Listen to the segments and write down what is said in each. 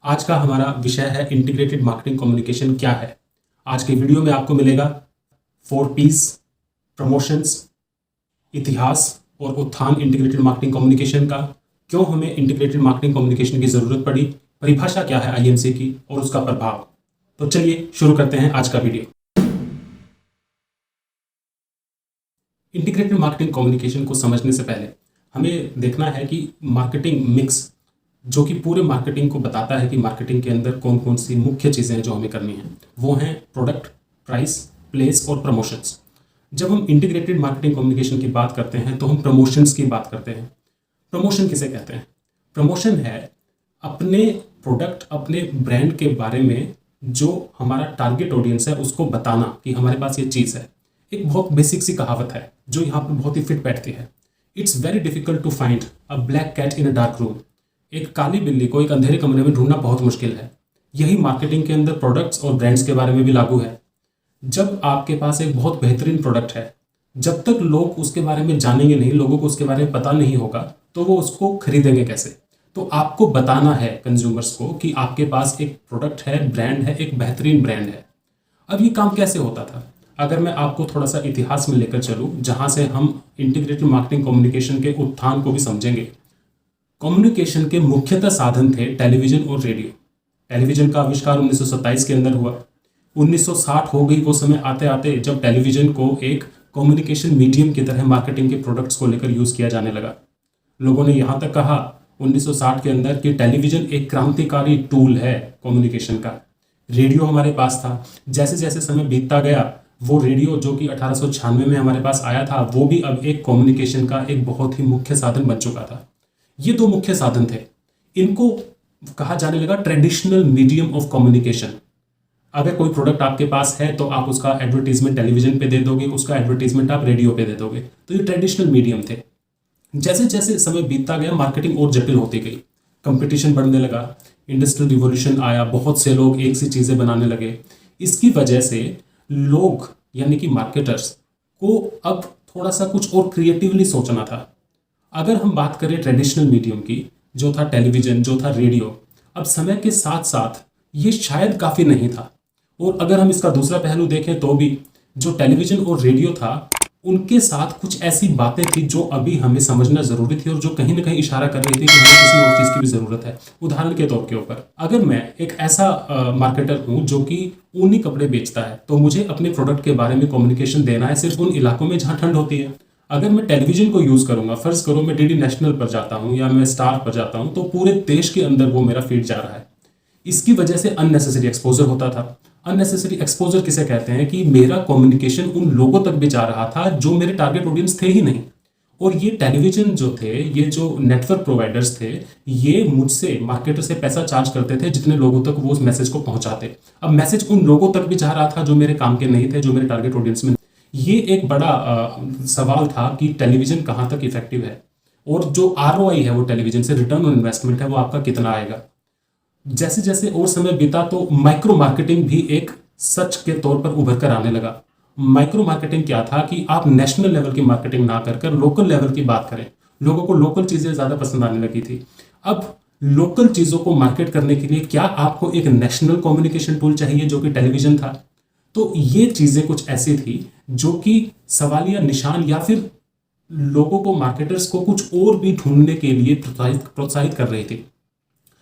आज का हमारा विषय है इंटीग्रेटेड मार्केटिंग कम्युनिकेशन क्या है। आज के वीडियो में आपको मिलेगा 4Ps, प्रमोशंस, इतिहास और उत्थान इंटीग्रेटेड मार्केटिंग कम्युनिकेशन का, क्यों हमें इंटीग्रेटेड मार्केटिंग कम्युनिकेशन की जरूरत पड़ी, परिभाषा क्या है IMC की और उसका प्रभाव। तो चलिए शुरू करते हैं आज का वीडियो। इंटीग्रेटेड मार्केटिंग कम्युनिकेशन को समझने से पहले हमें देखना है कि मार्केटिंग मिक्स जो कि पूरे मार्केटिंग को बताता है कि मार्केटिंग के अंदर कौन कौन सी मुख्य चीज़ें हैं जो हमें करनी है, वो हैं प्रोडक्ट, प्राइस, प्लेस और प्रमोशंस। जब हम इंटीग्रेटेड मार्केटिंग कम्युनिकेशन की बात करते हैं तो हम प्रमोशंस की बात करते हैं। प्रमोशन किसे कहते हैं? प्रमोशन है अपने प्रोडक्ट, अपने ब्रांड के बारे में जो हमारा टारगेट ऑडियंस है उसको बताना कि हमारे पास ये चीज़ है। एक बहुत बेसिक सी कहावत है जो यहाँ पर बहुत ही फिट बैठती है। It's very difficult to find a black cat in a dark room. एक काली बिल्ली को एक अंधेरे कमरे में ढूंढना बहुत मुश्किल है। यही मार्केटिंग के अंदर प्रोडक्ट्स और ब्रांड्स के बारे में भी लागू है। जब आपके पास एक बहुत बेहतरीन प्रोडक्ट है, जब तक लोग उसके बारे में जानेंगे नहीं, लोगों को उसके बारे में पता नहीं होगा, तो वो उसको खरीदेंगे कैसे? तो आपको बताना है कंज्यूमर्स को कि आपके पास एक प्रोडक्ट है, ब्रांड है, एक बेहतरीन ब्रांड है। अब ये काम कैसे होता था? अगर मैं आपको थोड़ा सा इतिहास में लेकर चलूँ, जहाँ से हम इंटीग्रेटेड मार्केटिंग कम्युनिकेशन के उत्थान को भी समझेंगे। कम्युनिकेशन के मुख्यतः साधन थे टेलीविजन और रेडियो। टेलीविजन का आविष्कार 1927 के अंदर हुआ। 1960 हो गई वो समय आते आते जब टेलीविजन को एक कम्युनिकेशन मीडियम की तरह मार्केटिंग के प्रोडक्ट्स को लेकर यूज़ किया जाने लगा। लोगों ने यहाँ तक कहा 1960 के अंदर कि टेलीविजन एक क्रांतिकारी टूल है कम्युनिकेशन का। रेडियो हमारे पास था। जैसे जैसे समय बीतता गया, वो रेडियो जो कि 1896 में हमारे पास आया था, वो भी अब एक कम्युनिकेशन का एक बहुत ही मुख्य साधन बन चुका था। ये दो मुख्य साधन थे। इनको कहा जाने लगा ट्रेडिशनल मीडियम ऑफ कम्युनिकेशन। अगर कोई प्रोडक्ट आपके पास है तो आप उसका एडवर्टीजमेंट टेलीविजन पे दे दोगे, उसका एडवर्टीजमेंट आप रेडियो पे दे दोगे। तो ये ट्रेडिशनल मीडियम थे। जैसे जैसे समय बीतता गया, मार्केटिंग और जटिल होती गई, कंपटीशन बढ़ने लगा, इंडस्ट्रियल रिवॉल्यूशन आया, बहुत से लोग एक सी चीज़ें बनाने लगे। इसकी वजह से लोग यानी कि मार्केटर्स को अब थोड़ा सा कुछ और क्रिएटिवली सोचना था। अगर हम बात करें ट्रेडिशनल मीडियम की, जो था टेलीविजन, जो था रेडियो, अब समय के साथ साथ ये शायद काफ़ी नहीं था। और अगर हम इसका दूसरा पहलू देखें तो भी जो टेलीविजन और रेडियो था, उनके साथ कुछ ऐसी बातें थी जो अभी हमें समझना ज़रूरी थी और जो कहीं ना कहीं इशारा कर रही थी कि हमें किसी और चीज़ की भी ज़रूरत है। उदाहरण के तौर के ऊपर, अगर मैं एक ऐसा मार्केटर हूँ जो कि ऊनी कपड़े बेचता है, तो मुझे अपने प्रोडक्ट के बारे में कम्युनिकेशन देना है सिर्फ उन इलाकों में जहाँ ठंड होती है। अगर मैं टेलीविजन को यूज़ करूंगा, फर्ज करो मैं DD नेशनल पर जाता हूं या मैं स्टार पर जाता हूं, तो पूरे देश के अंदर वो मेरा फीड जा रहा है। इसकी वजह से अननेसेसरी एक्सपोजर होता था। अननेसेसरी एक्सपोजर किसे कहते हैं? कि मेरा कम्युनिकेशन उन लोगों तक भी जा रहा था जो मेरे टारगेट ऑडियंस थे ही नहीं। और ये टेलीविजन जो थे, ये जो नेटवर्क प्रोवाइडर्स थे, ये मुझसे, मार्केटर से पैसा चार्ज करते थे जितने लोगों तक वो उस मैसेज को पहुंचाते। अब मैसेज उन लोगों तक भी जा रहा था जो मेरे काम के नहीं थे, जो मेरे टारगेट ऑडियंस में। ये एक बड़ा सवाल था कि टेलीविजन कहाँ तक इफेक्टिव है और जो ROI है वो टेलीविजन से, रिटर्न ऑन इन्वेस्टमेंट है, वो आपका कितना आएगा। जैसे जैसे और समय बीता तो माइक्रो मार्केटिंग भी एक सच के तौर पर उभर कर आने लगा। माइक्रो मार्केटिंग क्या था कि आप नेशनल लेवल की मार्केटिंग ना कर लोकल लेवल की बात करें। लोगों को लोकल चीज़ें ज़्यादा पसंद आने लगी थी। अब लोकल चीज़ों को मार्केट करने के लिए क्या आपको एक नेशनल कम्युनिकेशन टूल चाहिए जो कि टेलीविजन था? तो ये चीज़ें कुछ ऐसी थी जो कि सवालिया निशान या फिर लोगों को, मार्केटर्स को कुछ और भी ढूंढने के लिए प्रोत्साहित कर रही थी।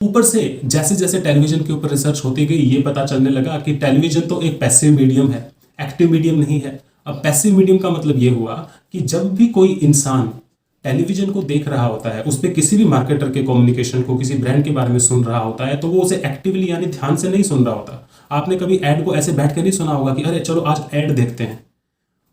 ऊपर से जैसे जैसे टेलीविजन के ऊपर रिसर्च होती गई, ये पता चलने लगा कि टेलीविजन तो एक पैसिव मीडियम है, एक्टिव मीडियम नहीं है। अब पैसिव मीडियम का मतलब ये हुआ कि जब भी कोई इंसान टेलीविजन को देख रहा होता है, उस पर किसी भी मार्केटर के कम्युनिकेशन को, किसी ब्रांड के बारे में सुन रहा होता है, तो वो उसे एक्टिवली यानी ध्यान से नहीं सुन रहा होता। आपने कभी ऐड को ऐसे बैठ के नहीं सुना होगा कि अरे चलो आज ऐड देखते हैं।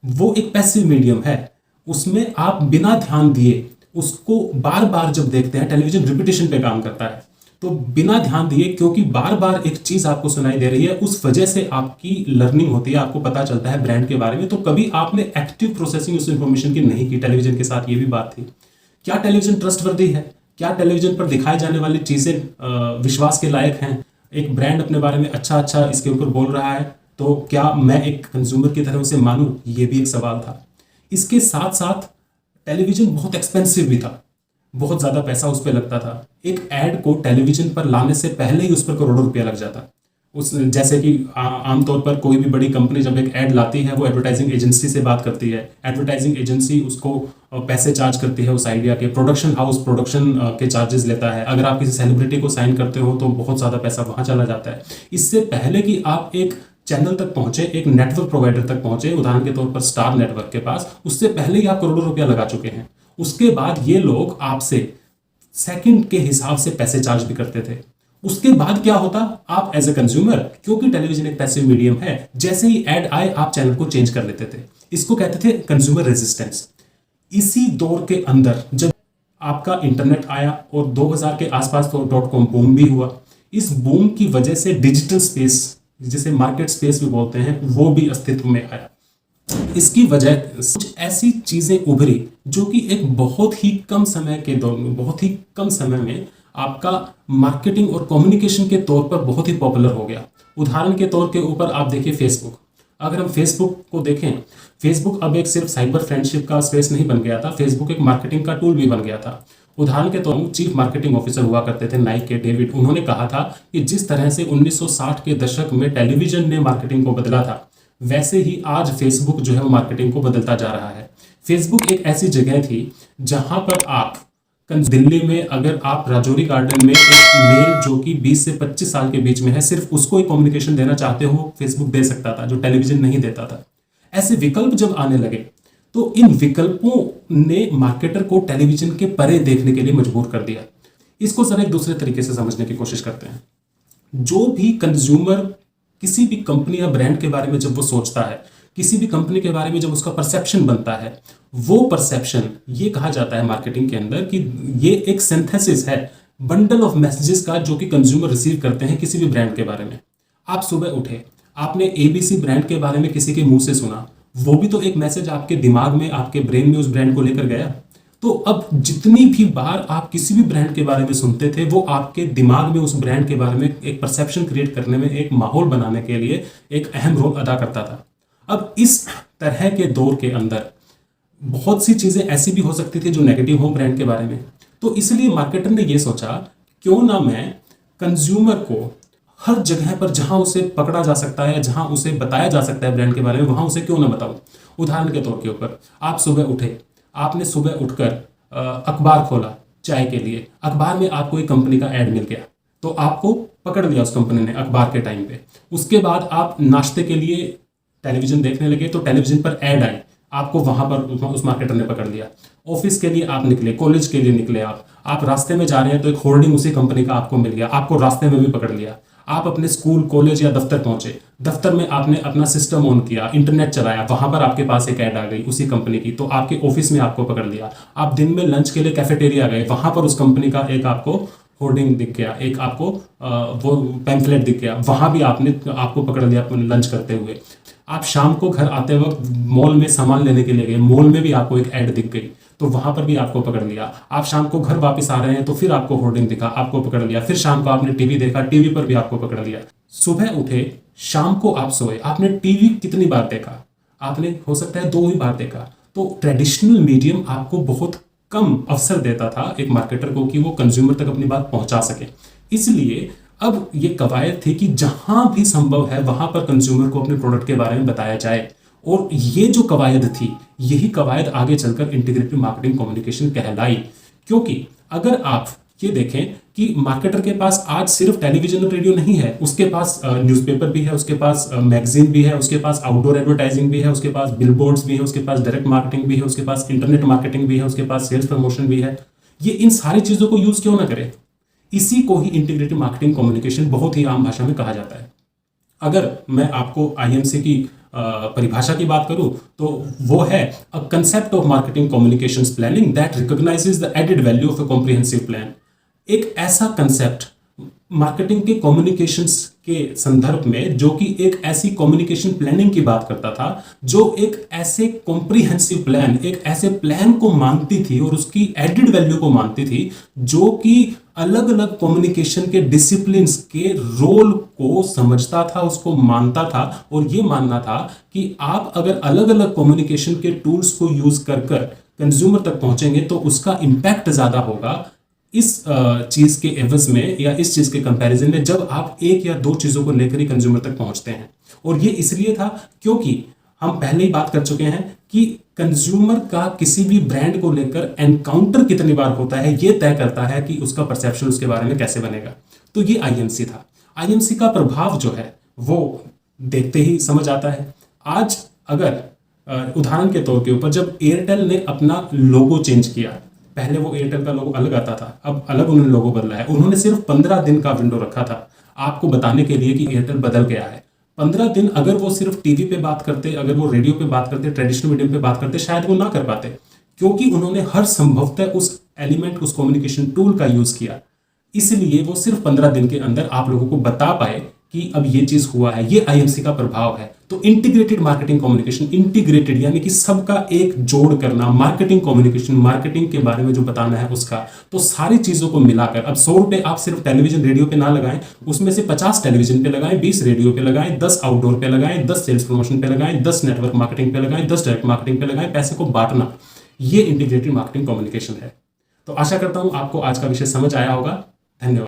वो एक पैसिव मीडियम है। उसमें आप बिना ध्यान दिए उसको बार बार जब देखते हैं, टेलीविजन रिपीटेशन पे काम करता है, तो बिना ध्यान दिए, क्योंकि बार बार एक चीज आपको सुनाई दे रही है, उस वजह से आपकी लर्निंग होती है, आपको पता चलता है ब्रांड के बारे में। तो कभी आपने एक्टिव प्रोसेसिंग उस इंफॉर्मेशन की नहीं की। टेलीविजन के साथ ये भी बात थी। क्या टेलीविजन ट्रस्टवर्दी है? क्या टेलीविजन पर दिखाई जाने वाली चीजें विश्वास के लायक हैं? एक ब्रांड अपने बारे में अच्छा अच्छा इसके ऊपर बोल रहा है, तो क्या मैं एक कंज्यूमर की तरह उसे मानूं? ये भी एक सवाल था। इसके साथ साथ टेलीविजन बहुत एक्सपेंसिव भी था। बहुत ज़्यादा पैसा उस पर लगता था। एक ऐड को टेलीविजन पर लाने से पहले ही उस पर करोड़ों रुपया लग जाता। उस जैसे कि आमतौर पर कोई भी बड़ी कंपनी जब एक ऐड लाती है वो एडवर्टाइजिंग एजेंसी से बात करती है, एडवर्टाइजिंग एजेंसी उसको पैसे चार्ज करती है उस आइडिया के, प्रोडक्शन हाउस प्रोडक्शन के चार्जेस लेता है, अगर आप किसी सेलिब्रिटी को साइन करते हो तो बहुत ज़्यादा पैसा वहाँ चला जाता है। इससे पहले कि आप एक चैनल तक पहुंचे, एक नेटवर्क प्रोवाइडर तक पहुंचे, उदाहरण के तौर पर स्टार नेटवर्क के पास, उससे पहले ही आप करोड़ों रुपया लगा चुके हैं। उसके बाद ये लोग आपसे सेकंड के हिसाब से पैसे चार्ज भी करते थे। उसके बाद क्या होता, आप एज ए कंज्यूमर, क्योंकि टेलीविजन एक पैसिव मीडियम है, जैसे ही ऐड आए आप चैनल को चेंज कर लेते थे। इसको कहते थे कंज्यूमर रेजिस्टेंस। इसी दौर के अंदर जब आपका इंटरनेट आया और 2000 के आसपास तो .com बूम भी हुआ, इस बूम की वजह से डिजिटल स्पेस, जिसे मार्केट स्पेस भी बोलते हैं, वो भी अस्तित्व में आया। इसकी वजह कुछ ऐसी चीजें उभरी जो कि एक बहुत ही कम समय के दौर में, बहुत ही कम समय में आपका मार्केटिंग और कम्युनिकेशन के तौर पर बहुत ही पॉपुलर हो गया। उदाहरण के तौर के ऊपर आप देखिए फेसबुक। अगर हम फेसबुक को देखें, फेसबुक अब एक सिर्फ साइबर फ्रेंडशिप का स्पेस नहीं बन गया था, फेसबुक एक मार्केटिंग का टूल भी बन गया था। उदाहरण के तौर पर चीफ मार्केटिंग ऑफिसर हुआ करते थे नाइक के डेविड, उन्होंने कहा था कि जिस तरह से 1960 के दशक में टेलीविजन ने मार्केटिंग को बदला था, वैसे ही आज फेसबुक जो है वो मार्केटिंग को बदलता जा रहा है। फेसबुक एक ऐसी जगह थी जहां पर आप दिल्ली में अगर आप राजौरी गार्डन में एक मेल जो कि 20 से 25 साल के बीच में है, सिर्फ उसको ही कम्युनिकेशन देना चाहते हो, फेसबुक दे सकता था, जो टेलीविजन नहीं देता था। ऐसे विकल्प जब आने लगे तो इन विकल्पों ने मार्केटर को टेलीविजन के परे देखने के लिए मजबूर कर दिया। इसको जरा एक दूसरे तरीके से समझने की कोशिश करते हैं। जो भी कंज्यूमर किसी भी कंपनी या ब्रांड के बारे में जब वो सोचता है, किसी भी कंपनी के बारे में जब उसका परसेप्शन बनता है, वो परसेप्शन, ये कहा जाता है मार्केटिंग के अंदर कि ये एक सिंथेसिस है बंडल ऑफ मैसेजेस का, जो कि कंज्यूमर रिसीव करते हैं किसी भी ब्रांड के बारे में। आप सुबह उठे, आपने एबीसी ब्रांड के बारे में किसी के मुंह से सुना, वो भी तो एक मैसेज आपके दिमाग में, आपके ब्रेन में उस ब्रांड को लेकर गया। तो अब जितनी भी बार आप किसी भी ब्रांड के बारे में सुनते थे, वो आपके दिमाग में उस ब्रांड के बारे में एक परसेप्शन क्रिएट करने में, एक माहौल बनाने के लिए एक अहम रोल अदा करता था। अब इस तरह के दौर के अंदर बहुत सी चीजें ऐसी भी हो सकती थी जो नेगेटिव हो ब्रांड के बारे में। तो इसलिए मार्केटर ने यह सोचा, क्यों ना मैं कंज्यूमर को हर जगह पर जहां उसे पकड़ा जा सकता है, जहां उसे बताया जा सकता है ब्रांड के बारे में, वहां उसे क्यों ना बताऊं। उदाहरण के तौर के ऊपर, आप सुबह उठे, आपने सुबह उठकर अखबार खोला चाय के लिए, अखबार में आपको एक कंपनी का ऐड मिल गया, तो आपको पकड़ लिया उस कंपनी ने अखबार के टाइम पे। उसके बाद आप नाश्ते के लिए टेलीविजन देखने लगे, तो टेलीविजन पर ऐड आई, आपको वहां पर उस मार्केटर ने पकड़ लिया। ऑफिस के लिए आप निकले, कॉलेज के लिए निकले, आप रास्ते में जा रहे हैं तो एक होर्डिंग उसी कंपनी का आपको मिल गया, आपको रास्ते में भी पकड़ लिया। आप अपने स्कूल, कॉलेज या दफ्तर पहुंचे, दफ्तर में आपने अपना सिस्टम ऑन किया, इंटरनेट चलाया, वहां पर आपके पास एक ऐड आ गई उसी कंपनी की, तो आपके ऑफिस में आपको पकड़ लिया। आप दिन में लंच के लिए कैफेटेरिया गए, वहां पर उस कंपनी का एक आपको होर्डिंग दिख गया, एक आपको वो पैम्फलेट दिख गया, वहां भी आपको पकड़ लिया लंच करते हुए। आप शाम को घर आते वक्त मॉल में सामान लेने के लिए गए, मॉल में भी आपको एक ऐड दिख गई, तो वहां पर भी आपको पकड़ लिया। आप शाम को घर वापस आ रहे हैं तो फिर आपको होर्डिंग दिखा, आपको पकड़ लिया। फिर शाम को आपने टीवी देखा, टीवी पर भी आपको पकड़ लिया। सुबह उठे, शाम को आप सोए, आपने टीवी कितनी बार देखा? आपने हो सकता है 2 ही बार देखा। तो ट्रेडिशनल मीडियम आपको बहुत कम अवसर देता था एक मार्केटर को कि वो कंज्यूमर तक अपनी बात पहुंचा सके। इसलिए अब ये कवायद थी कि जहां भी संभव है वहां पर कंज्यूमर को अपने प्रोडक्ट के बारे में बताया जाए। और ये जो कवायद थी, यही कवायद आगे चलकर इंटीग्रेटेड मार्केटिंग कम्युनिकेशन कहलाई। क्योंकि अगर आप ये देखें कि मार्केटर के पास आज सिर्फ टेलीविजन और रेडियो नहीं है, उसके पास न्यूज़पेपर भी है, उसके पास मैगजीन भी है, उसके पास आउटडोर एडवर्टाइजिंग भी है, उसके पास बिलबोर्ड्स भी है, उसके पास डायरेक्ट मार्केटिंग भी है, उसके पास इंटरनेट मार्केटिंग भी है, उसके पास सेल्स प्रमोशन भी है। ये इन सारी चीजों को यूज क्यों ना करे? इसी को ही इंटीग्रेटेड मार्केटिंग कम्युनिकेशन बहुत ही आम भाषा में कहा जाता है। अगर मैं आपको आईएमसी की परिभाषा की बात करूं तो वो है a concept of marketing communications planning that recognizes the added value of a comprehensive plan. एक ऐसा कंसेप्ट मार्केटिंग के कम्युनिकेशंस के संदर्भ में, जो कि एक ऐसी कम्युनिकेशन प्लानिंग की बात करता था, जो एक ऐसे कॉम्प्रिहेंसिव प्लान, एक ऐसे प्लान को मानती थी और उसकी एडेड वैल्यू को मानती थी, जो कि अलग अलग कम्युनिकेशन के डिसिप्लिन्स के रोल को समझता था, उसको मानता था। और ये मानना था कि आप अगर अलग अलग कम्युनिकेशन के टूल्स को यूज कर कंज्यूमर तक पहुंचेंगे तो उसका इम्पैक्ट ज़्यादा होगा इस चीज़ के एवज में या इस चीज़ के कंपैरिजन में, जब आप एक या दो चीज़ों को लेकर ही कंज्यूमर तक पहुंचते हैं। और ये इसलिए था क्योंकि हम पहले ही बात कर चुके हैं कि कंज्यूमर का किसी भी ब्रांड को लेकर एनकाउंटर कितनी बार होता है, ये तय करता है कि उसका परसेप्शन उसके बारे में कैसे बनेगा। तो ये आईएमसी था। आईएमसी का प्रभाव जो है वो देखते ही समझ आता है। आज अगर उदाहरण के तौर के ऊपर जब एयरटेल ने अपना लोगो चेंज किया, पहले वो एयरटेल का लोगो अलग आता था, अब अलग उन्होंने लोगो बदला है। उन्होंने सिर्फ 15 दिन का विंडो रखा था आपको बताने के लिए कि एयरटेल बदल गया है। 15 दिन अगर वो सिर्फ टीवी पे बात करते, अगर वो रेडियो पे बात करते, ट्रेडिशनल मीडियम पे बात करते, शायद वो ना कर पाते, क्योंकि उन्होंने हर संभवतः उस एलिमेंट, उस कम्युनिकेशन टूल का यूज किया। इसलिए वो सिर्फ 15 दिन के अंदर आप लोगों को बता पाए कि अब ये चीज हुआ है। ये आईएमसी का प्रभाव है। तो इंटीग्रेटेड मार्केटिंग कम्युनिकेशन, इंटीग्रेटेड यानी कि सबका एक जोड़ करना, मार्केटिंग कम्युनिकेशन, मार्केटिंग के बारे में जो बताना है उसका, तो सारी चीजों को मिलाकर अब 100 रुपए आप सिर्फ टेलीविजन रेडियो पे ना लगाएं, उसमें से 50 टेलीविजन पे लगाएं, 20 रेडियो पे लगाएं, 10 आउटडोर पे लगाएं, 10 सेल्स प्रमोशन पे लगाएं, 10 नेटवर्क मार्केटिंग पे लगाएं, 10 डायरेक्ट मार्केटिंग पे लगाएं। पैसे को बांटना, ये इंटीग्रेटेड मार्केटिंग कम्युनिकेशन है। तो आशा करता हूं आपको आज का विषय समझ आया होगा। धन्यवाद।